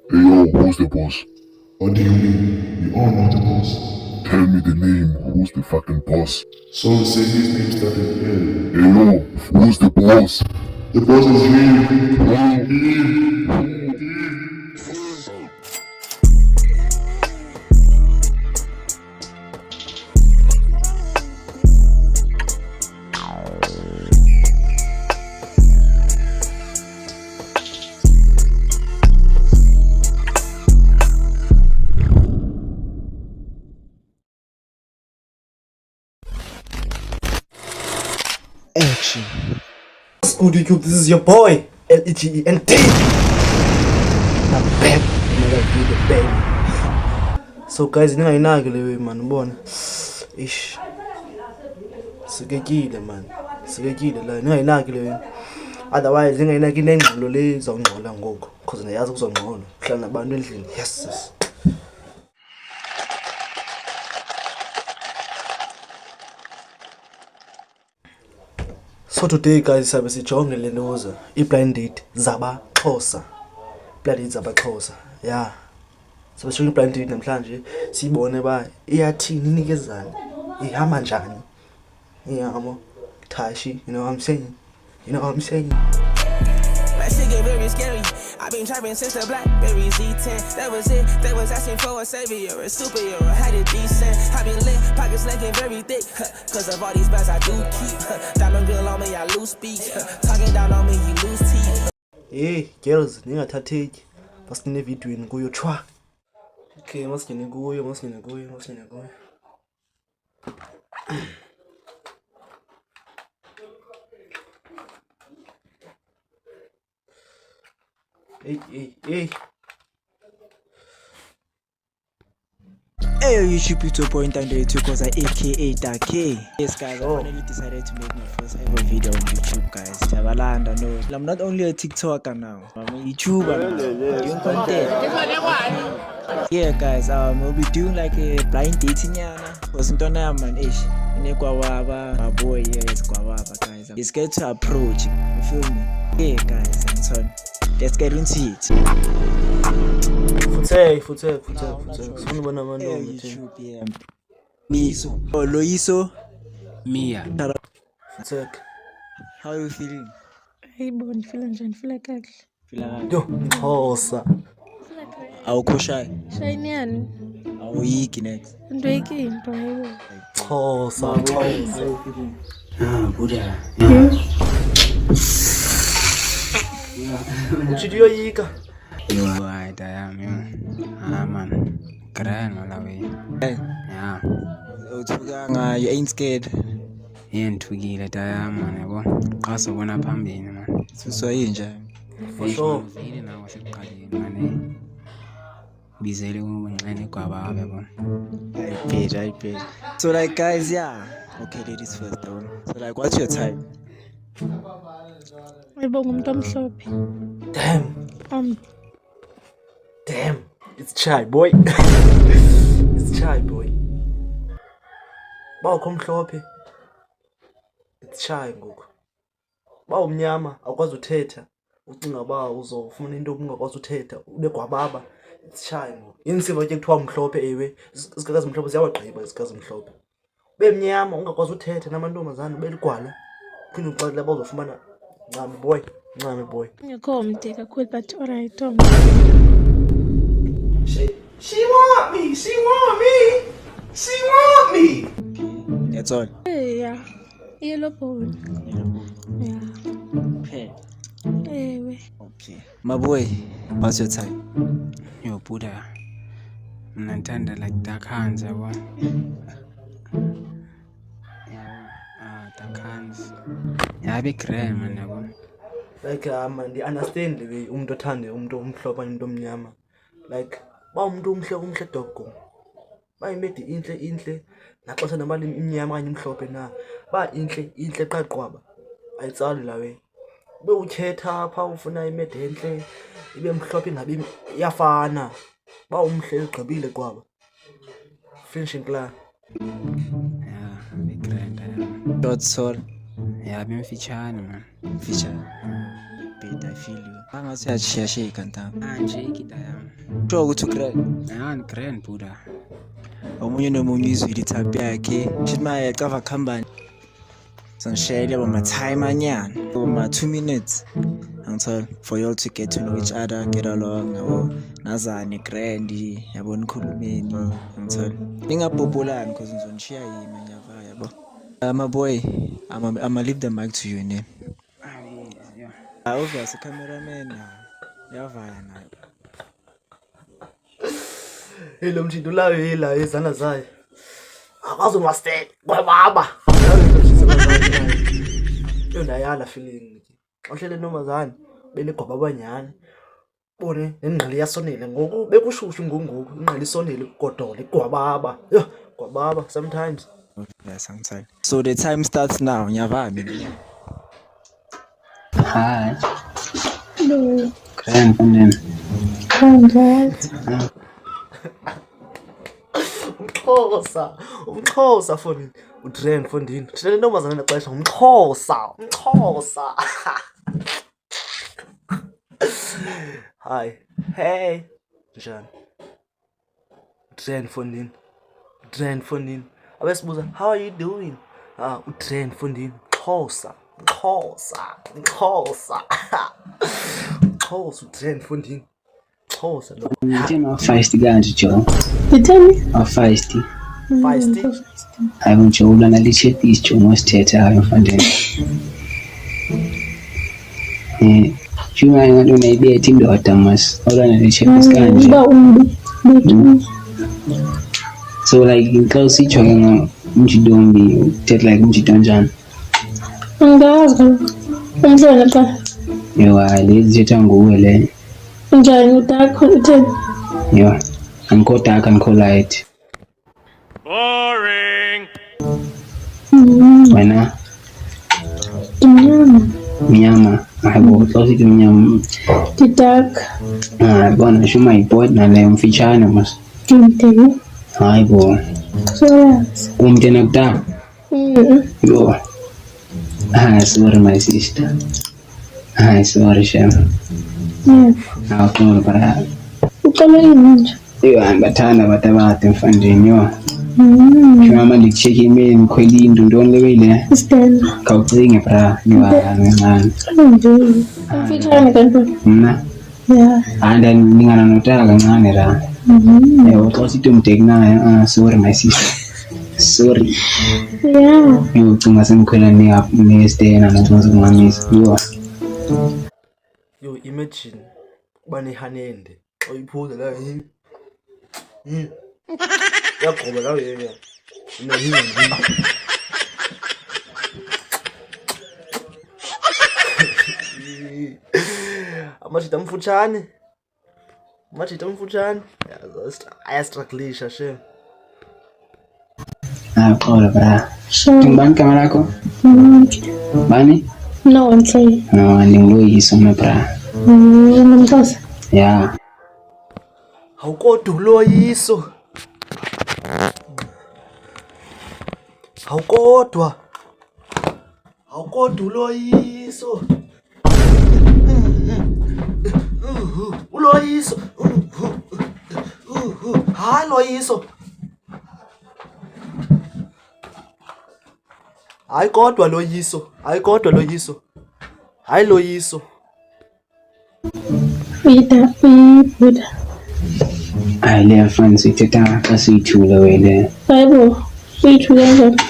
Hey yo, who's the boss? What do you mean? You are not the boss. Tell me the name, who's the fucking boss? So say his name started with L. Hey yo, who's the boss? The boss is him. Action. Audio Cube, this is your boy, LEGENT. I'm back, another video, baby. So guys, ningayinaki leyo man, ubona. Ish. Sikekile man. Sikekile la, ningayinaki leyo. Otherwise, ningayinaki nengxolo le izongxola ngoku, because ndiyazi kuzongxola. Kuhlala nabantu endlini. Yes. Sis. So today guys sabe sijonge le ntoza i-blind date zabaXhosa. Blind date zabaXhosa. Yeah. Sabe sijonge i-blind date namhlanje sibone ba iyathini inikezana. Ihamba njani? Iyamo. Tashi, you know what I'm saying? You know what I'm saying? That shit get very scary. I've been trapping since the Blackberry Z10. That was it. They was asking for a savior, a superhero. Had it decent. I been lit, pockets looking very thick. Cause of all these bags I do keep. Diamond grill on me, I lose speech. Talking down on me, you lose teeth. Hey, girls, ningathatheki. Basine videweni kuyo chwa. Okay, masingene kuyo. Hey. Hey YouTube, it's your point under it because I aka Dake. Yes guys, I finally decided to make my first ever video on YouTube guys. Jabalanda, no. I'm not only a TikToker now. I'm a YouTuber now. Doing content. Yeah guys, we'll be doing like a blind dating yana. Because in man ish. My boy here is Kwawaba guys. It's good to approach. You feel me? Yeah guys, and so let's get into it. Futek. Sifuna ubona abantu YouTube, yeah. Miso. Oh, Loiso. Mia. Futek. How are you feeling? Hey, bon, feel kahle. Yo, Xhosa. Awukho shy? Shine yani? Awuyiki next. Into into hayibo. Xhosa. Buddha. Uchithi uyoyika. Right, I am you. Man. Grand all the way. Yeah. Uthukanga, you ain't scared. Yendukile tayami man yabo. Xa sobona phambili man. So yinjani? For sure. Vile nawo sekuqaleni man. Bizele unxene kwababe yabo. I bet. So like guys, yeah. Okay, ladies first though. So like what's your type? Hayibo ngumuntu omhlophe. Damn. It's chai boy. It's chai boy. Bawukho mhlophe. It's chai ngoku. Bawumnyama awukwazi uthetha. Ucinga ba uzofuna into ungakwazi uthetha. Unegwababa. It's chai ngoku. Insiva ke kuthiwa mhlophe ewe. Isikazi mhlophe siyawagqiba isikazi mhlophe. Bemnyama ungakwazi uthetha namantombazana beligwala. Phinde uxalela bazofumana ncame boy. Ngekho mde kakhulu but alright Tom. She want me. That's all. Yeah. Yellow bone. Yeah. Okay. Ewe. Okay. My boy, what's your type? Yo Buddha. Mina ngithanda like dark hands yabo. Dark hands. Yabe grand man yabo. Like man, I understand the way umuntu othande umuntu omhlophe umuntu omnyama. Like ba umuntu omhlophe dogo. Bayimedi inhle naxesha namali imnyama kanye imhlophe na. Ba inhle qaqwaba. Ayitsali la we. Ube ukhetha apha ufuna imedi enhle ibe mhlophe ngabe iyafana. Ba umhle ugqibile kwaba. Finishing plan. Yeah, be grand. Short soul. Yabe mfitshane man. Feature. bit, I feel you. Angathi uyashiyashiyeka ntanga. Anjiki dayami. Sure ukuthi ugrand. Ayani grand Buddha. Omunye nomunye izwile ithapi yakhe. Shithi manje cava khambani. Sonshare about time anyana. About 2 minutes. Until for you all to get to know each other, get along, yabo nazane grand, yabo nikhulumeni until ningapopulani because ngizonishiya yimi nyava yabo. My boy, I'ma leave the mic to you ne. Yeah. Obviously cameraman yavaya nayo. Lo mthinto layo yila izandla zayo. Akazomastela kwababa. Yona yala feeling. Ohlele nomazana beligoba abanyana. Bone nengqali yasonele ngoku bekushushu ngoku ingqali isonele kodole kwababa. Yo kwababa sometimes. Yes, sometimes. So the time starts now, nyava mina. Hi. Hello. Grand Buddha. Congrats. Umxhosa phone udrain fondini. Thina ntombazana nexesha umxhosa. Hi. Hey. Njani? Drain fondini. Abesibuza, how are you doing? Udrain fondini. Xhosa. Xhosa udrain fondini. Xhosa lo. Ngithema feisty kanje Joe. You tell me? Feisty. Feisty. Hayi ngisho ulana lichethi isijungu osithethayo mfandeni. Shuma ngathi unayibetha indoda mas. Ulana lichethi kanje. Uba umbi. So like inkosi ijoke ngomjidombi uthetha like umjidonjani. Angazi. Umhlona pha. Yewa lezi zithetha nguwe le. Njani utakho utheni? Yewa angikho dark angikho light. Wena mnyama hayibo xa usithi mnyama Didak. bona shuma yibhodi naleyo mfitshane mas. Dimteki. Hayibo Soyazi. umntena kudala. Yo. Sorry my sister. Sorry Shem. Awufuna para. Uqala yini nje? Yo angathanda abantu abade mfandini yo. Shuma ndicheke email ngikhwela into ntoni lebile. Stella. Khawucinge bra niwala ngani. Nje. Mfitshane kanti. Mna Yeah. anda ningana notaka kancane la. Yebo xa usithi umdeki naye sorry my sister. Sorry. Yeah. Ucinga sengikhwela nestena nokungamisa. Yo imagine banehanende oyiphuza la yaqoba la yena inahinga amashita mfutshane ayastrugglisha shem. Xola bra. Sure. Ngibani igama lakho? Bani? No one say. No, ndinguloyiso mna bra. Ngumxhosa. Yeah. Awukodwa uloyiso. Awukodwa uloyiso. Uloyiso. Hayi loyiso. Hayi kodwa loyiso. Hayi loyiso. Buddha. Hayi le fans ithetha xa siyithule wele. Hayibo. Uyithule njani?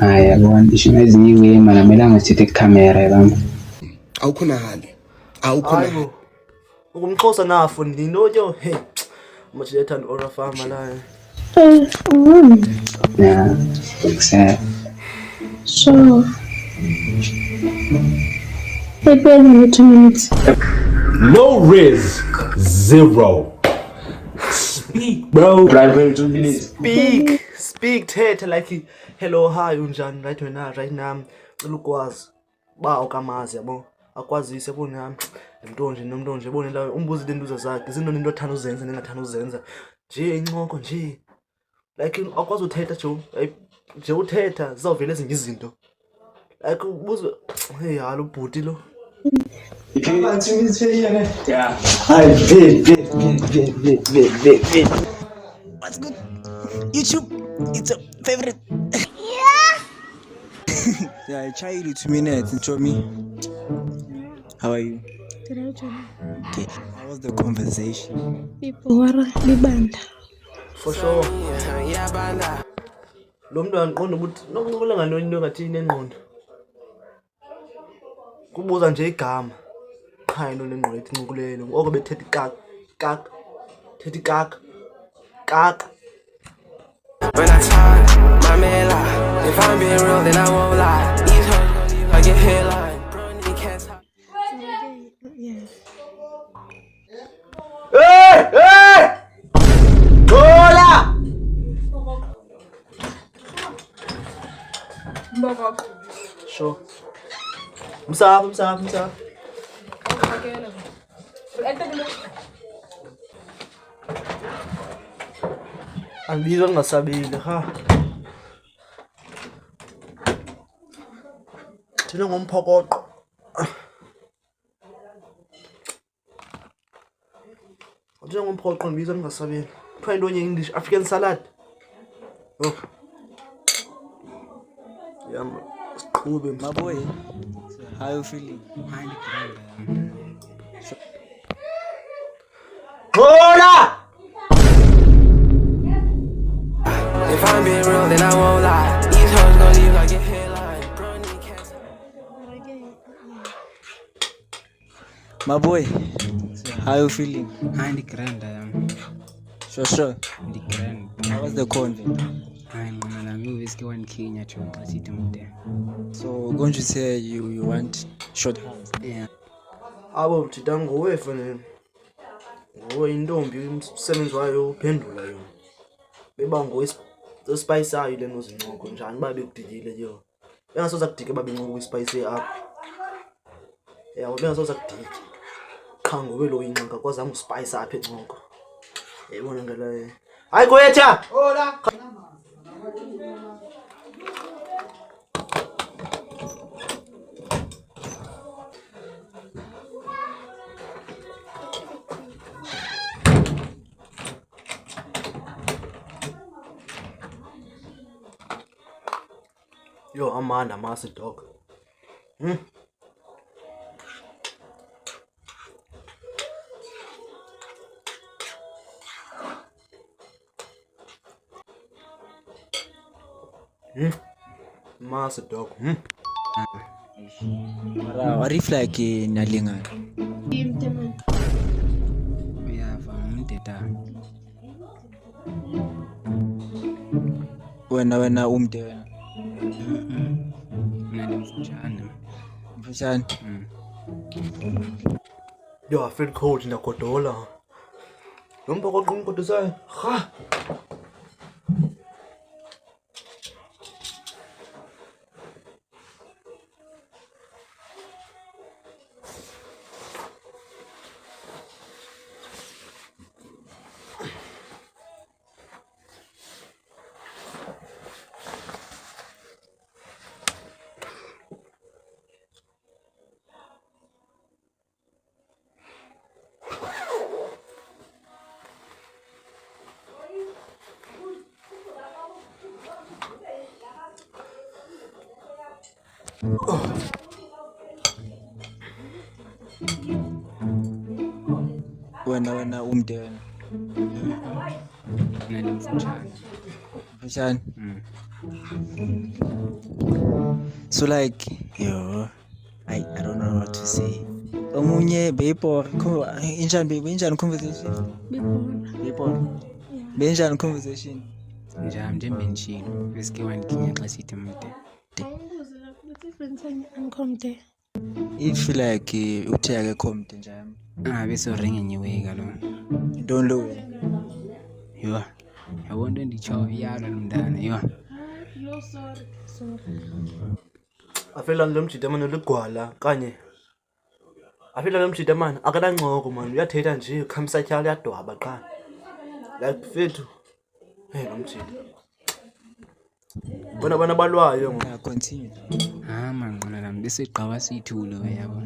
Hayi yabona isho ezinye iwema namelanga sithethe kukamera yabona. Awukhonahali. Hayibo. Ukumxhosa nafo ndinoyo. Hey. Manje ethanda ora fama la. Yeah. Exact. So. Hey, 2 minutes. No risk, zero. Speak, bro. 2 minutes. Speak thetha like hello hi unjani right now cela ukwazi ba ukamazi yabo akwazise bona nami nomntu nje bone la umbuzi lentuza zakhe izinto into othanda uzenza nengathanda uzenza nje incoko nje like akwazi uthetha nje uthetha zizovela ezinye izinto like ubuzo hey halo bhuti lo Yeah. Hi, babe. What's good? YouTube, it's a favorite. Yeah, I try you 2 minutes. Show me. How are you? Okay. How was the conversation? For sure. Lo muntu angiqonda ukuthi nokuncokola ngantoni into engathini engqondo. Kubuza nje igama. Qha into nengqondo ethi ncukulelo. Oko bethetha ikaka. Thetha ikaka. Kaka. When I talk, my man lie. If I'm being real, then I won't lie. These hoes gon' leave like a headline. Bro, nigga can't talk. Hey! Hola! Sure. Msap. Andibizwa ngingasabile ha. Thina ngomphokoqo. Thina ngomphokoqo ndibizwa ngingasabile. Kuthiwa into enye English African salad. Oh. Yamba. Siqhube My boy, how you feeling? Hola! If I'm being real, then I won't lie. These hoes gon' leave like a headline. Bro, nigga can't talk. My boy, how you feeling? Handy grand I am. Sure. Handy grand. How was the convent? I'm always going Kenya to class it there. So, going to say you want short hands? Yeah. Abo mthida ngowe fanele. Ngowe intombi umsebenzi wayo uphendula yona. Beba ngowespice ayo le nozincoko njani babe kudikile yo. Bengasoza kudike babe ncoko ispice up. Yeah, bengasoza kudike. Qha ngowe lo inxaka kwazama uspice apha encoko. Yayibona ngelaye. Hayi goyetha. Hola. Yo, Amanda, master dog. Master dog. What if like nalinga? We have data. Wena umde wena. Mfutshane. Yo, I feel cold in the kodola. Nomba ko qum kodosa. Ha. Wena umde wena. Mfutshane. So like, yo, I don't know what to say. Omunye beyibhora injani conversation? Benjani conversation? Njam njengenshini bese one Kenya class it mude. If like uthe akekho mde njani. Bese ringe nyiweka lo. Don't know. Yo. Yabona ndicho yalo mntana yo. Afela lo mjida manje ligwala kanye. Afela lo mjida manje akanancoko manje uyathetha nje khamsatyala yadwaba qha. Like fethu. Hey lo mjida. Bona balwayo Continue. Manqona bese qhawa sithulo yabo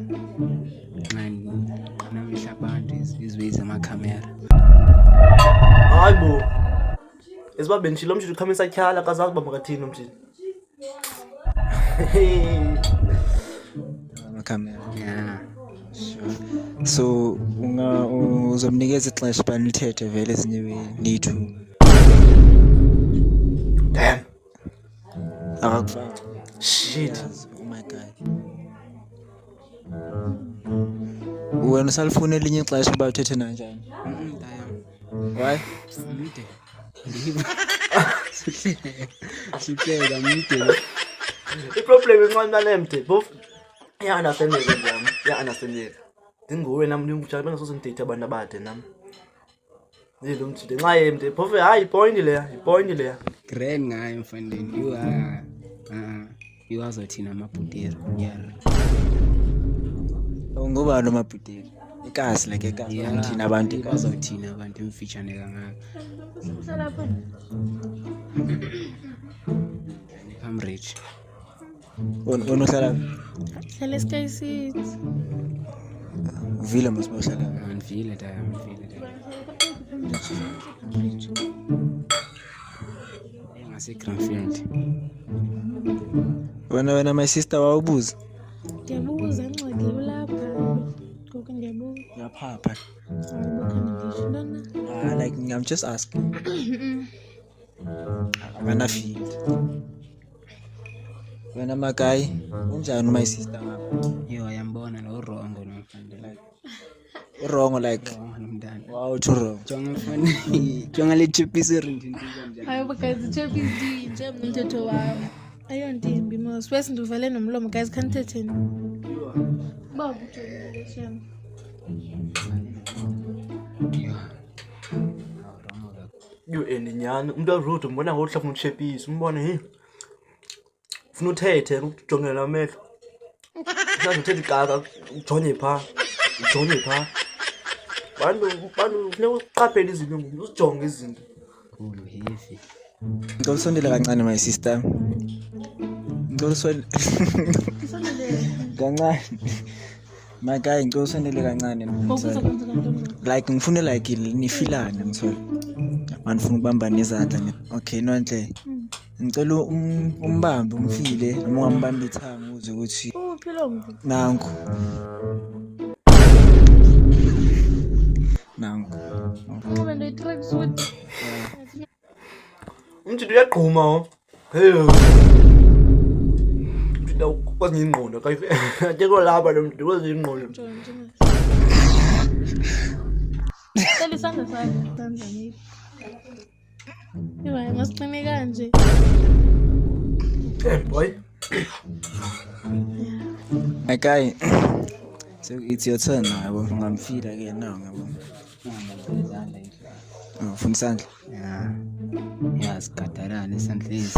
namehla abantu izwe zamakhamera Hayi bo. Esiba benishilo mshilo khamisa kyala kazazi baba kathini mshilo. Amakhamera. yeah Sure. So uzomnikeza ixesha banilithethe vele ezinye nithi Damn. akakufanga. Shit. Oh my god. Wena usalifuna elinye ixesha uba uthethe nanjani? Why? mide sihleka mide I-problem encane emde both understandeka njami. Understandeka. Dinguwe nami ndimjala bengasoze ngidate abantu abade nami. Yilo mthide nxa emde both hayi point leya. grand ngayo mfandeni you azothina amabhuteri yeah Ngubani omabhuteri? Ikasi like ikasi thina abantu bazothina abantu emfitshane kangaka Uhlala pha. I'm rich wona uhlala Hlala eSky City. vile mosibohlala. ngivile da ngase Greenfield Wena my sister wawubuza. Ndiyabuza Ncwadi ulapha. Ngoku ndiyabuza. Uyaphapha. Awubukhona ngisho ntona. Like I'm just asking. Akana field. Wena makai unjani my sister ngapha? yo yambona lo wrong lo mfandeni like Wrong like nomntana wow too wrong. jonga mfandeni jonga le chipisi rindini njani Hayi guys, ichop nje umthetho wami. Ayontimbi mos. Wesi nduvale nomlomo guys, khanithetheni. Baba uthole shame. You endinyani umuntu arude umbona ngokuhla ufuna utshepisa umbone hey. Ufuna uthethe ukujongela amehlo. Uhlaza uthethe igaka ujonge pha. Bantu kufuneka uqaphele izinto ngoku uzijonge izinto. khulu heavy Ngicela usondele kancane my sister. Ngicela usondele kancane. My guy ngicela usondele kancane. Ngokuza kwenza kanti. Like ngifuna like nifilane mthole. Manifuna ukubamba nezandla. Okay nonhle. Ngicela umbambe umfile noma ungambamba ithanga uze ukuthi Uphila ngiphi? nanku. Ngoba ndo i-track suit. Umthide uyagquma ho. Hey. Umthide ukwazi ingqondo kayife. Ateko lapha lo mthide ukwazi ingqondo. Cela isandla sakho sandla ngithi. Hayi masiqine kanje. Hey boy. My guy. So it's your turn now yabo. Ngamfila ke now yabo. ngizandla Ufuna isandla. yeah sikadarana esandleni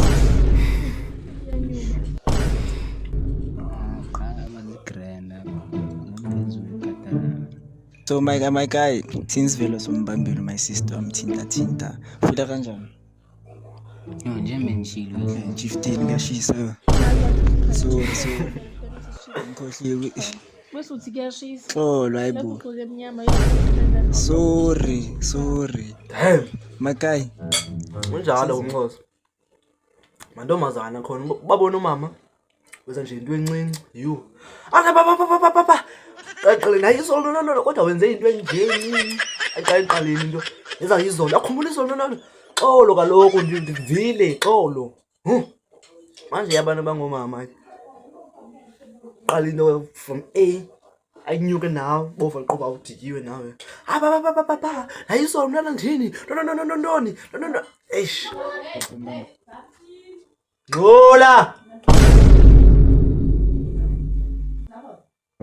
qala mazigrand ngomphezulu kadarana So my guy since velo sombambelo my sister amthinta. Ufila kanjani? yo nje menshilo 15 ngashisa. So ngikhohliwe. Bese uthi kuyashisa. Xolo hayibo. Ugqoke emnyama yona. Sorry. Damn. My guy. Unjalo umnxoso. Mantombazana khona babona umama. Wenza nje into encinci. You. Baba. Aqale naye izolo nalo kodwa wenze into enje encinci. Ayiqaleni into. Yenza izolo. Akhumbula izolo nalo. Xolo kaloku ndivile xolo. Manje abantu bangomama. Qala into from A ayinyuke nawe bova liqoba udikiwe nawe. Baba. Hayi izolo mntana ndini. No. Eish. Ngola.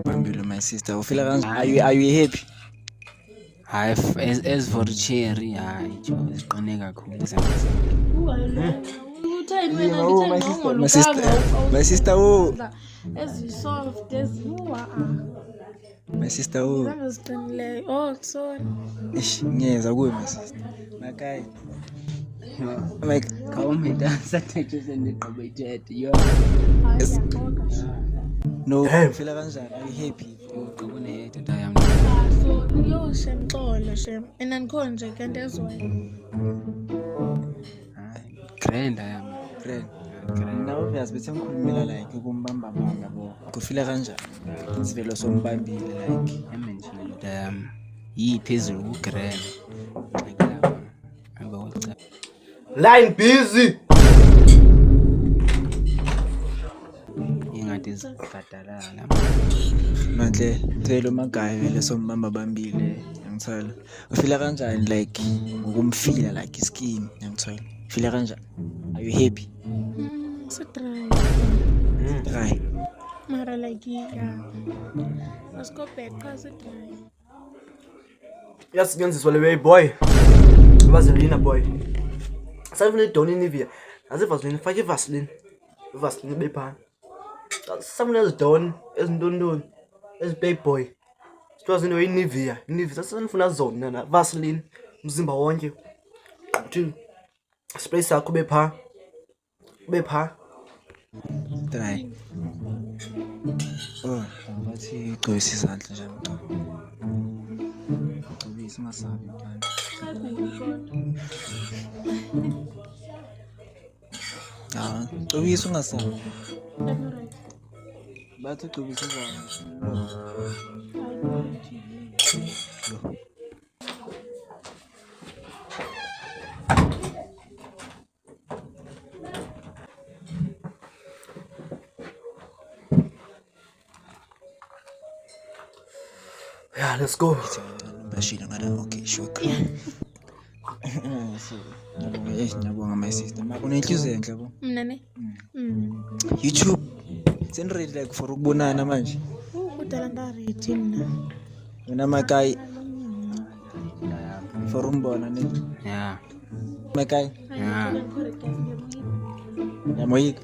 Bambilo my sister. Ufila kanjani? Are you happy? hayi as for cherry hayi jo ziqine kakhulu Uthini wena My sister ezisoft eziwa. My sister Zange ziqinileyo. Oh sorry. ngiyeza kuwe my sister. My guy. Like khawumedansa thathe sendiqobe ithethe yo Hayi yaxoka. No, Damn. feel kanjani? Are you happy? Uqhubuneyedwa I am. So yo shem xolo shem. Mina ngikho nje kanti ezwayo. Grand I am. Friend. Na obvious bethe ngikhulumela like ukumbamba yabo. Kufila kanjani? Isivelo sombambile like Mention I am. Yiphezulu ku grand. Like lapha. Abawucha. Line busy. Ingathi izikadalala. Manhle phela magaya vele sombamba bambile ngithola. Ufila kanjani like ukumfila like iskin ngithola. Fila kanjani? Are you happy? So dry. Right. Mara like yeah. Let's go back cause it dry. Yasetyenziswa le way boy. Vaseline boy. Sayifuna idoni Nivea. Azi Vaseline fake Vaseline. Vaseline bepha. Samuna ezidoni ezintondoni ezibay boy. Sitwazi into Nivea. Nivea sasenifuna zona na Vaseline umzimba wonke. Uthi spray sakho bepha. Bepha. Try. Oh, bathi gcwisa izandla nje mntwana. Gcwisa masabi mntwana. Ah, gcwisa ungasabi. Bathi gcwisa izandla. Yeah, let's go. Bashila ngala okay sure. Ngiyabonga my sister. Makunenhliziyo enhle bo. Mina ne? YouTube. Senready like for ukubonana manje. Kudala ndaredi mina. Mina makai. For umbona ne. Yeah. Makai. Yeah. Yamoyika.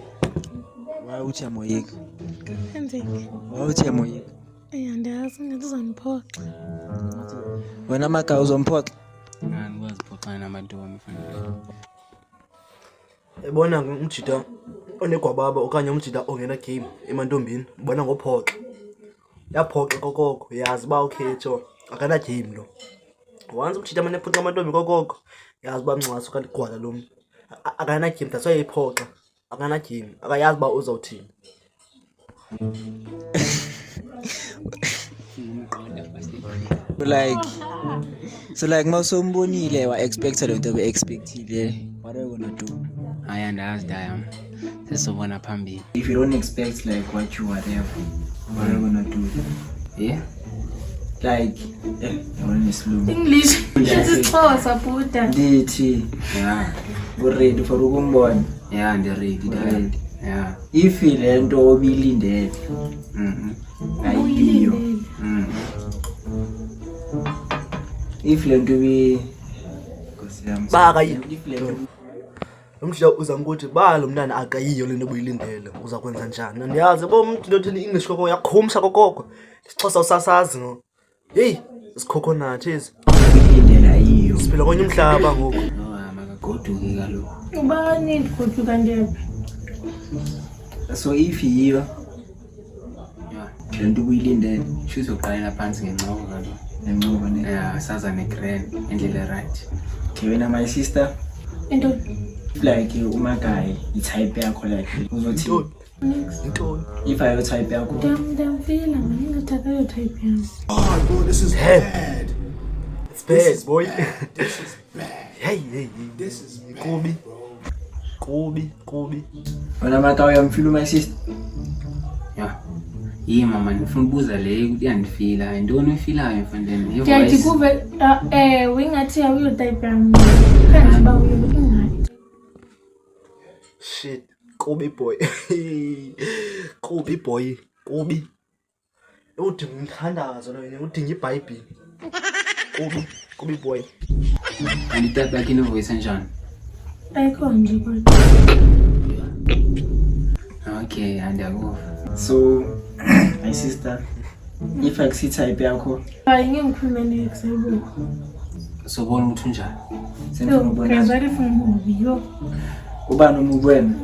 Why uthi yamoyika? Enzeke. Why uthi yamoyika? Andiyazi ngathi uzaniphoxa. Wena makai uzomphoxa. Ngikwazi phoxana namadoma mfana. Ebona umjida onegwababa okanye umjida ongena game emantombini ubona ngophoxa. Yaphoxa kokoko yazi ba ukhetho akana game lo. Once umjida manje phuxa amantombi kokoko yazi ba mncwaso kanti gwala lo muntu. Akana game that's why iphoxa. Akana game akayazi ba uzawuthini. Like so like mawusombonile wa expect lento be expectile what are you gonna do? I understand I am. Sesobona phambili. If you don't expect like what you whatever what are you gonna do? Yeah. Like yona isilungu English. Isixhosa buda. ndithi Yeah. ready for ukumbona Yeah, ndiready dad. Yeah. if lento obilindele ayiyo if lento bi Baka yi. if lento Umjida uzama ukuthi ba lo mntana akayiyo lento obuyilindele uza kwenza njani. Andiyazi bo umuntu lothini English kokoko yakhumsha kokoko. Isixhosa usasazi ngo. Hey, isicoconut ezi. bilindele ayiyo Siphila kwenye umhlaba ngoku. No, makagoduke kaloku. Ubani goduka ndebe. so if yiyo Yeah. lento obuyilindele Shoes uqalela phansi ngenqoko kaloku. nencoba ne Yeah, saza ne-grand endlela right. okay wena my sister Into like umakai itype yakho like uzothi Intoni? if ayo type yakho ndamfila manje ngathatha yo type yami. Oh, bro, this is bad. It's bad, boy. This is bad. Hey. This is bad, Kobe. bro. Kobe. wena makai uyamfila my sister Yeah. Mama ndifuna ubuza le ukuthi yandifila. Intoni uyifilayo mfandeni? Ndiyathi kuve wingathi awuyo type yami. Kanti ba uyo ingathi. Shit. Kobe boy. Kobe boy. Kobe. Udinga umthandazo lo yena udinga iBhayibheli. Kobe boy. Anditype yakhe inovoice enjani? Ayikho nje kodwa. Okay, andiyakuva. so my sister if akusi type yakho Hayi ngikhulume nex yebo. Sobona ukuthi unjani? senifuna ukubona Ngezali funa umubi yo. uba nomuntu wena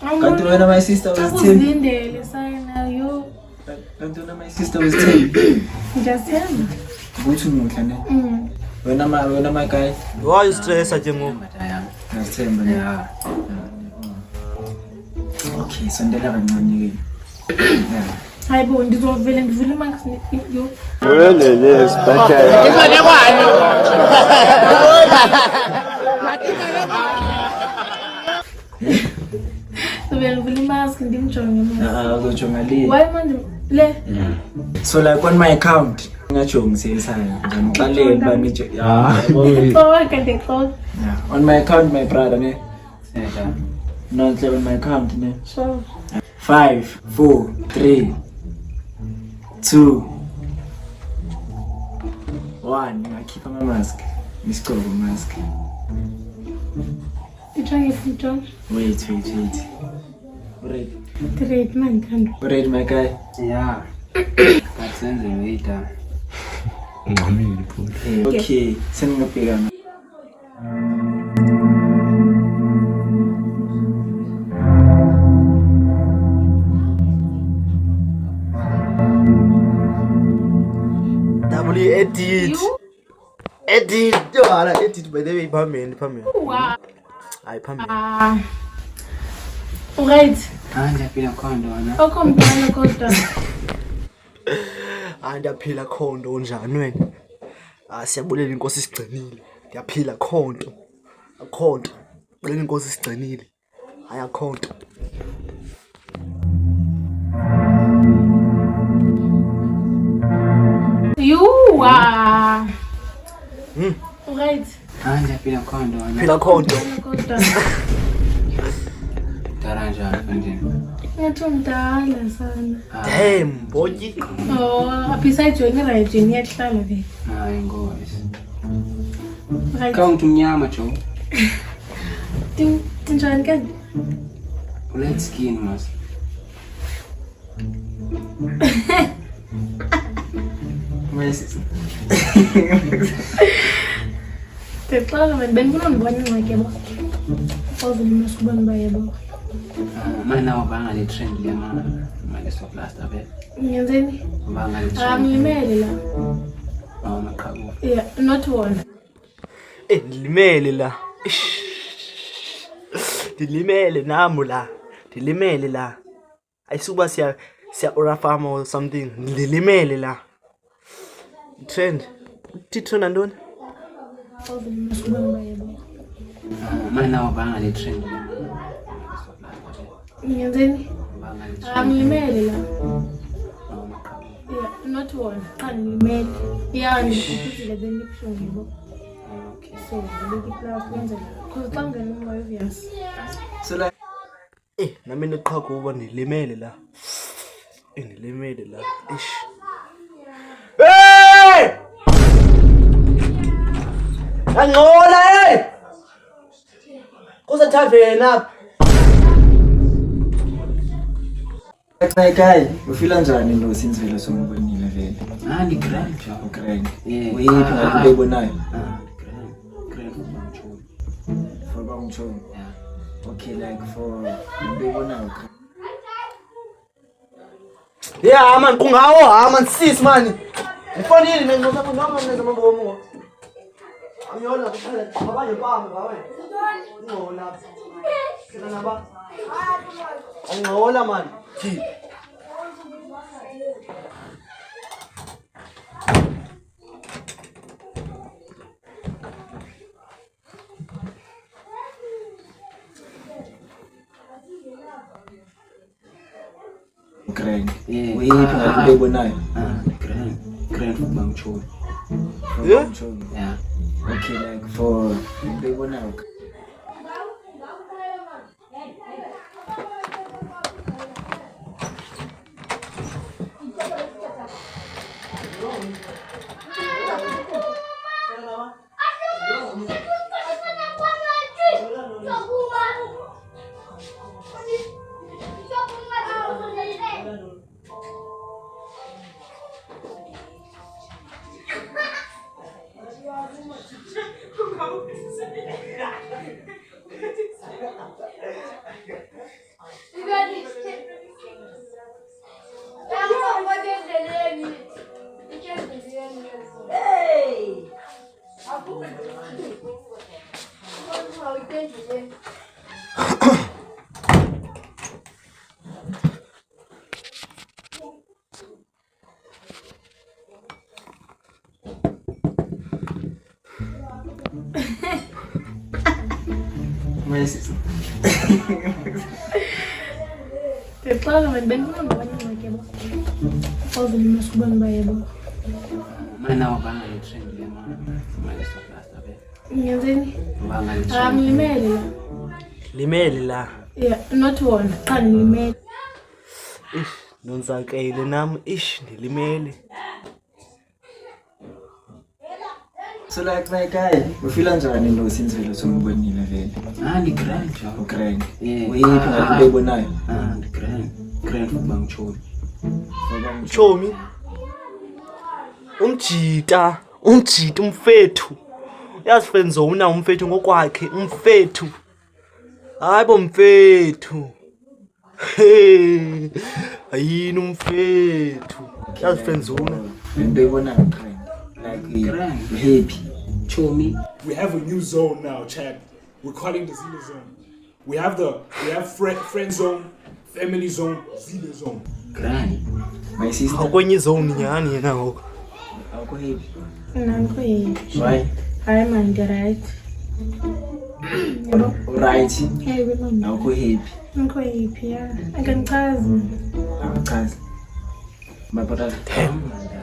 Kanti wena my sister was 10. Uzindele sana yo. Kanti wena my sister was 10. Just tell me. Ukuthi umuhle ne. Wena my guy. Why you stress at you? Nasithemba ne. Okay, sondela kancane ke. Hayibo ndizovele ndivule max yo. Ngivele mask ndimjonge manje. Uzojonga le. Why manje le? So like on my account ngajonga siyisana ngixalele bani nje. Oh, kanti xo. On my account my brother ne. Not on my account ne. So 5 4 3 2 1 ngakhipha ama mask. Isigqoko mask. ithange futhi. Wait. Alright. Great man kando. Alright my guy. Yeah. Kasenze waiter. Okay, sengingabhekana. Edit. Yo, ala edit by the way phambili. Wow. Hayi phambili. Alright. Ndiyaphila khondo wena. Okomntwana kodwa. Ndiyaphila khonto njani wena? Siyabulela inkosi isigcinile. Ndiyaphila khonto. Akhonto. Bulela inkosi isigcinile. Hayi akhonto. You are. Alright. Ndiyaphila khondo wena. Phila khonto. Kodwa. Taranja kanjani? Ngathi umdala sana. Damn, boy. Oh, besides wena right niyahlala vele. Hayi ngozi. Right. Count umnyama jo. Tinjani kanti? Light skin mas. Texala man benifuna ndibone ingxaki yabo. Awuzulima sikubani bayebo. Mana wabanga le trend yama manje so plaster vele. Ngenzeni? Wabanga le trend. Angilimele la. Maqhabu. Yeah, not one. Ndilimele la. Ndilimele nami la. Ndilimele la. Ayisuba siya orafama or something. Ndilimele la. Trend. Trend andoni? Awuzulima sikubani bayebo. Mana wabanga le trend. Ngenzeni? Angilimele la. Maqhabu. Yeah, not one. Angilimele. Yeah, ngikuphuzile then ngikushonge yebo. Okay. So, ngibeki plus kwenzela. Cause xa ngene umoya obvious. So like Nami neqhago uba ndilimele la. Ndilimele la. Hey! Angcola hey! Kusathaveni apha. my guy, ufila njani lo since vele sombonile vele? Ni grand jo. Grand. Yeah. Uyiphi ngakubebonayo? Grand mchulu. For bangchong. Yeah. Okay, like for bebonayo. Yeah, man, kungawo, man, sis man. Ifonini mina ngizama noma nenza mambomo. Angiyona kuphela abanye bami ngawe. Ngona. Sina naba. Angcola man. Thi. Grand. Yeah. Uyiphi ngakubebonayo? Grand mchulu. Yeah? Yeah. Okay, like for bebonayo. My sister. Prepara mas bem não vai não que é bom. Ouve mas bom vai bom. Mas não vai na trend de mas só plasta bem. Ngenzeni? Vai Limele la. Limele la. Yeah, not one. Can limele. Ish, nonzakele nami ndilimele. So like my guy, ufila njani lo since vele sombonile vele? Ndi grand ja. Grand. Wayiphi ngakubonayo? Ndi grand. Grand bangchoni. Chomi. Umjita umfethu. Uyasifenzona umfethu ngokwakhe, umfethu. Hayibo mfethu. Hey. Ayini umfethu. Uyasifenzona. Into ebona grand. Like Grand. happy. Chomi. We have a new zone now, Chad. We're calling the Zile zone. We have friend zone, family zone, Zile zone. Grand. My sister. Akwenye zone nyani yena ngoku. Akho happy. Nanko yini? Why? Hayi man right. Right. Hey mama. Akho happy. Nanko yipi ya? Akangichazi. Akachazi. Mabota.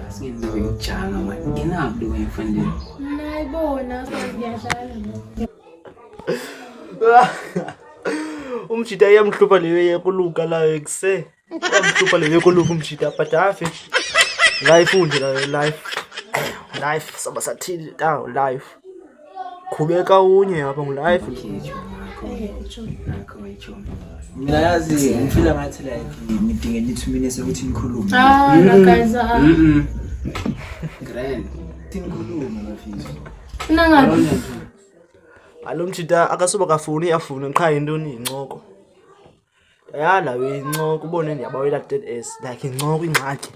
Singendawo yokujanga man. Ngenaphi lo wayefundile? Nayibona sengiyadlala. Umjita iyamhlupha leyo yekuluka layo ekuse. Iyamhlupha leyo yekuluka umjita but afi. Life layo life sabasathini dawo life. Khubeka unye apha ngu-life. Mina yazi ngifila ngathi like ngidinga 2 minutes ukuthi ngikhulume. Nakaza. Grand. Tingikhulume bafisa. Nangathi. Alo mjita akasuba kafuni afuna qha intoni incoko. Yala we incoko ubone ndiyabawela dead ass like incoko ingxaki.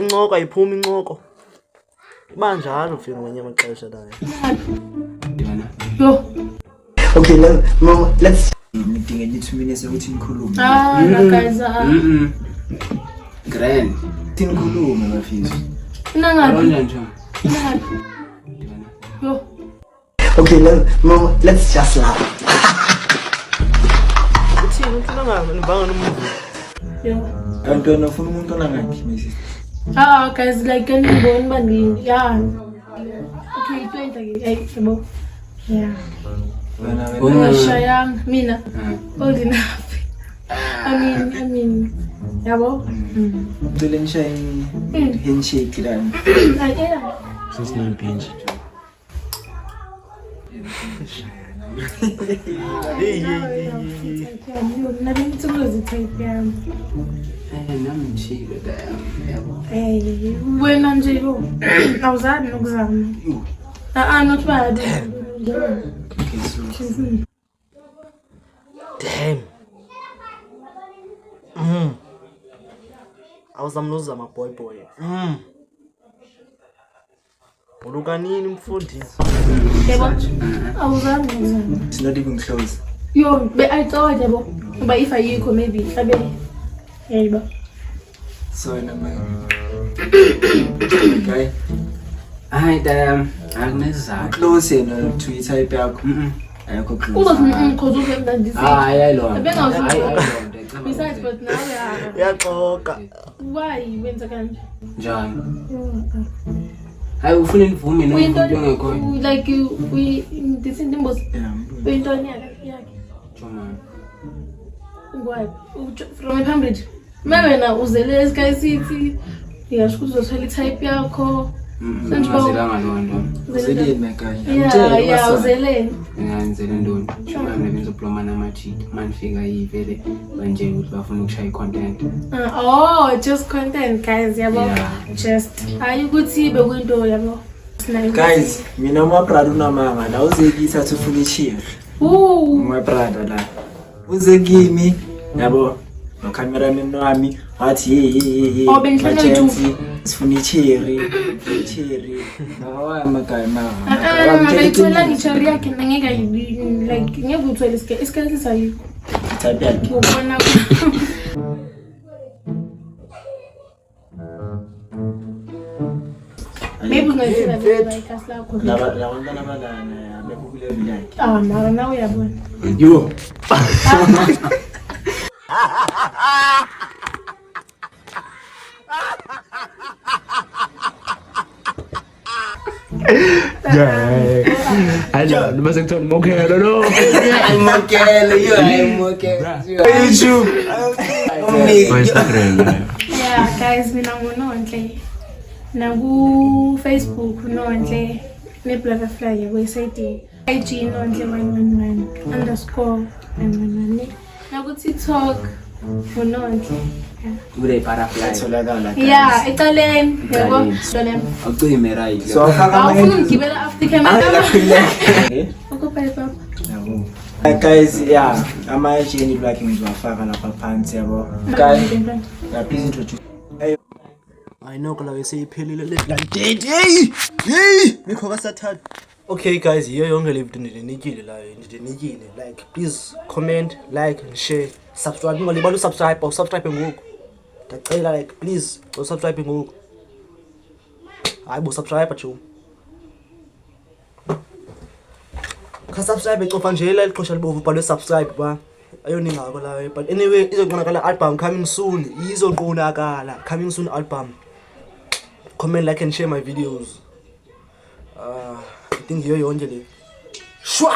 Incoko ayiphumi incoko. Iba njalo mfika ngamanye amaxesha layo. Yo. Okay, let's ngidinga 2 minutes ukuthi ngikhulume. Nakaza. Grand. Tingikhulume bafisa. Nangathi. Nangathi. Yo. Okay, let's just laugh. Uthini ufuna ngavanga nomuntu? Yo. Kantona ufuna umuntu onangaphi my sister? Guys, like can you go and yeah. Okay, 20 hey, yabo. Yeah. Shayang, mina. Old enough. I mean, yabo. Tulencha handshake lan. Yeah. Since 9 pinch. Hey. Nami nitsozi type yami. Nami ngishilo yabo. Hey, wena nje lo. Awuzani nokuzama. Not bad. Damn. Awuzamnozama boy. Uluka nini mfundisi? Yebo. Awuzani nokuzama. It's not even close. Yo, I thought yabo. But if I go maybe abe. Yebo. So na my okay. Hayi damn. Akunezizathu. Close no Twitter type yakho. Ayakho close. Uba cause of them this. Hayi lo. Besides but now Yaxoka. why wenza kanje? Njani? Hayi ufuna imvume nomuntu ongekho. Like we this in the most intoni yakhe. Joma. Ngwayi from Cambridge. Mawena uzele eSky City. Yasho uzothola itype yakho. Sengizelanga lonto. Uzele my guy. Yeah, uzele. Ngenzele ndoni. Joma mina benzoploma namachiti. Manifika yivele manje ukuthi bafuna ukushaya content. Just content guys yabo. Yeah. Just hayi ukuthi bekwinto yabo. Guys, mina my brother na mama la uzekisa ufuna ichief. My brother la. Uzekimi yabo. cameraman wami wathi hey Oh, bengihlala Machenzi, sifuna icherry hawa magama ngayithola ngichari yakhe ngeke like ngeke uthole isikhathi sayikho type yakhe ubona maybe ungayithola like aslakho labantwana abalana bekukule yakhe nawe uyabona yo Ayo, base ngithona mokhelo no. Mokelo yo YouTube yeah guys mina ngunonhle naku Facebook nonhle ne Butterfly website IG nonhle 111_911 naku TikTok nonhle ure Butterfly tholakala yeah ecaleni yebo solem akucime right so awufuna ngibela after camera ukubheka papa guys yeah ama-journey black ngizowafaka lapha phansi yabo guys please introduce I know kala seyiphelile le blind date. Hey mikho kasathatha. Okay guys, yiyo yonke le video ndinikile la ndinikile. Like please comment, like and share. Subscribe ungalibali subscribe ngoku. Ndicela like please subscribe ngoku. Hayi bo subscribe jo. Ka subscribe cofa nje la iqosha libovu bhalwe subscribe ba. Ayoningako la but anyway izoqonakala album coming soon. Izoqonakala coming soon album. Comment, like and share my videos. I think you're on Shwa!